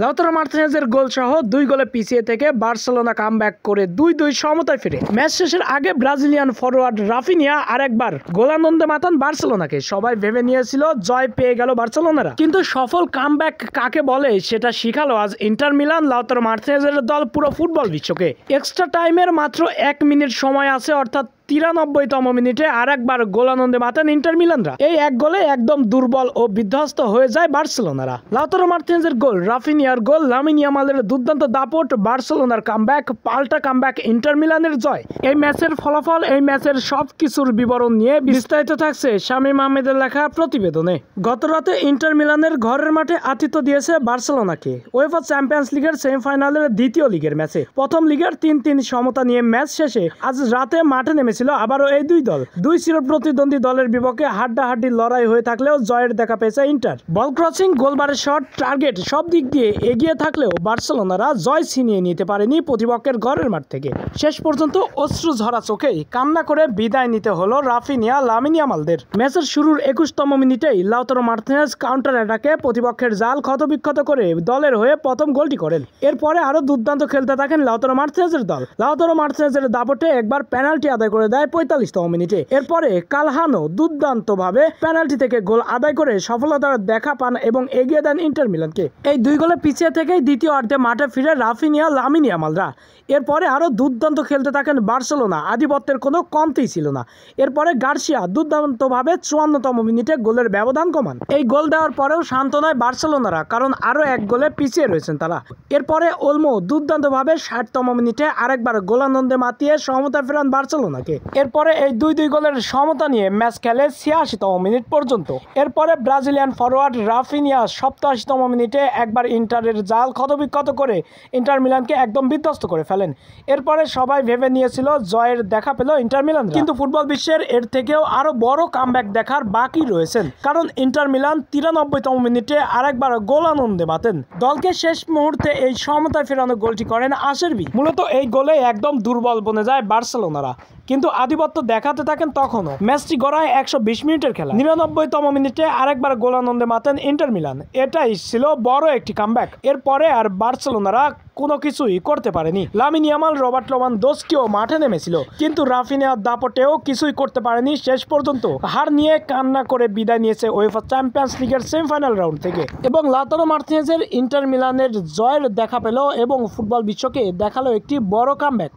Lautaro মার্টিনেজের গোল সহ 2 গোলে পিছিয়ে থেকে বার্সেলোনা কামব্যাক করে 2-2 সমতায় ফিরে। ম্যাচ শেষের আগে ব্রাজিলিয়ান ফরোয়ার্ড রাফিনিয়া আরেকবার গোলানন্দে মাতান বার্সেলোনাকে। সবাই ভেবে নিয়েছিল জয় পেয়ে গেল বার্সেলোনারা, কিন্তু সফল কামব্যাক কাকে বলে সেটা শিখালো আজ ইন্টার মিলান লাউতারো মার্টিনেজের দল পুরো ফুটবল বিশ্বকে। এক্সট্রা টাইমের মাত্র 1 মিনিট সময় আছে, অর্থাৎ 93তম মিনিটে আরেকবার গোলানন্দে মাতেন ইন্টার মিলানরা। এই এক গোলে একদম দুর্বল ও বিধ্বস্ত হয়ে যায় বার্সেলোনারা। লাউতারো মার্টিনেজের গোল, রাফিনিয়ার গোল, লামিন ইয়ামালের দুর্দান্ত দাপট, বার্সেলোনার কামব্যাক, পাল্টা কামব্যাক, ইন্টার মিলানের জয়। এই ম্যাচের ফলাফল, এই ম্যাচের সবকিছুর বিবরণ নিয়ে বিস্তারিত থাকছে শামীম আহমেদের লেখা প্রতিবেদনে। গত রাতে ইন্টার মিলানের ঘরের মাঠে আতিথ্য দিয়েছে বার্সেলোনাকে উয়েফা চ্যাম্পিয়ন্স লিগের সেমিফাইনালের দ্বিতীয় লিগের ম্যাচে। প্রথম লিগের 3-3 সমতা নিয়ে ম্যাচ শেষে আজ রাতে মাঠে নেমেছে আবারও এই দুই দল। দুই চিরপ্রতিদ্বন্দ্বী দলের বিপক্ষে হাড্ডাহাড্ডি লড়াই হয়ে থাকলেও জয়ের দেখা পেয়েছে ইন্টার। বল ক্রসিং, গোলবারের শট, টার্গেট সব দিক দিয়ে এগিয়ে থাকলেও বার্সেলোনারা জয় ছিনিয়ে নিতে পারেনি প্রতিপক্ষের ঘরের মাঠ থেকে। শেষ পর্যন্ত অশ্রু ঝরা চোখেই কান্না করে বিদায় নিতে হলো রাফিনিয়া, লামিন ইয়ামালদের। ম্যাচের শুরুর 21তম মিনিটেই লাউতারো মার্টিনেজ কাউন্টার অ্যাটাকে প্রতিপক্ষের জাল ক্ষতবিক্ষত করে দলের হয়ে প্রথম গোলটি করেন। এরপরে আরো দুর্দান্ত খেলতে থাকেন লাউতারো মার্টিনেজের দল। লাউতারো মার্টিনেজের দাপটে একবার পেনাল্টি আদায় করে দেয় 45তম মিনিটে। এরপরে কালহানো দুর্দান্তভাবে পেনাল্টি থেকে গোল আদায় করে সফলতার দেখা পান এবং এগিয়ে দেন ইন্টার মিলানকে। এই 2 গোলে পিছিয়ে থেকেই দ্বিতীয় অর্ধে মাঠে ফিরে রাফিনিয়া, লামিন ইয়ামালরা। এরপরে আরো দুর্দান্ত খেলতে থাকেন বার্সেলোনা, আধিপত্যের কোনো কমতি ছিল না। এরপরে গার্সিয়া দুর্দান্তভাবে 54তম মিনিটে গোলের ব্যবধান কমান। এই গোল দেওয়ার পরেও শান্ত নয় বার্সেলোনারা, কারণ আরো 1 গোলে পিছিয়ে রয়েছেন তারা। এরপরে ওলমো দুর্দান্তভাবে 60তম মিনিটে আরেকবার গোলানন্দে মাতিয়ে সমতা ফেরান বার্সেলোনাকে। এরপরে এই 2-2 গোলের সমতা নিয়ে ম্যাচ খেলে 86তম মিনিট পর্যন্ত। এরপরে ব্রাজিলিয়ান ফরোয়ার্ড রাফিনিয়া 87তম মিনিটে একবার ইন্টারের জাল ক্ষতবিক্ষত করে ইন্টার মিলানকে একদম বিধ্বস্ত করে ফেলেন। এরপরে সবাই ভেবে নিয়েছিল জয়ের দেখা পেল ইন্টার মিলান, কিন্তু ফুটবল বিশ্বের এর থেকেও আরো বড় কামব্যাক দেখার বাকি রয়েছেন, কারণ ইন্টার মিলান 93তম মিনিটে আরেকবার গোলানন্দে মাতেন। দলকে শেষ মুহূর্তে এই সমতায় ফেরানো গোলটি করেন আশেরবি। মূলত এই গোলে একদম দুর্বল বনে যায় বার্সেলোনারা, কিন্তু আধিপত্য দেখাতে থাকেন তখনও। ম্যাচটি গড়ায় 120 মিনিটের খেলা। 99তম মিনিটে আরেকবার গোলানন্দে মাতেন ইন্টার মিলান। এটাই ছিল বড় একটি কামব্যাক। এরপরে আর বার্সেলোনারা কোনো কিছুই করতে পারেনি। লামিন ইয়ামাল, রবার্ট লেভানডস্কিও মাঠে নেমেছিল, কিন্তু রাফিনিয়ার দাপটেও কিছুই করতে পারেনি। শেষ পর্যন্ত হার নিয়ে কান্না করে বিদায় নিয়েছে উয়েফা চ্যাম্পিয়ন্স লিগের সেমিফাইনাল রাউন্ড থেকে। এবং লাউতারো মার্টিনেজের ইন্টার মিলানের জয়ের দেখা পেল এবং ফুটবল বিশ্বকে দেখালো একটি বড় কামব্যাক।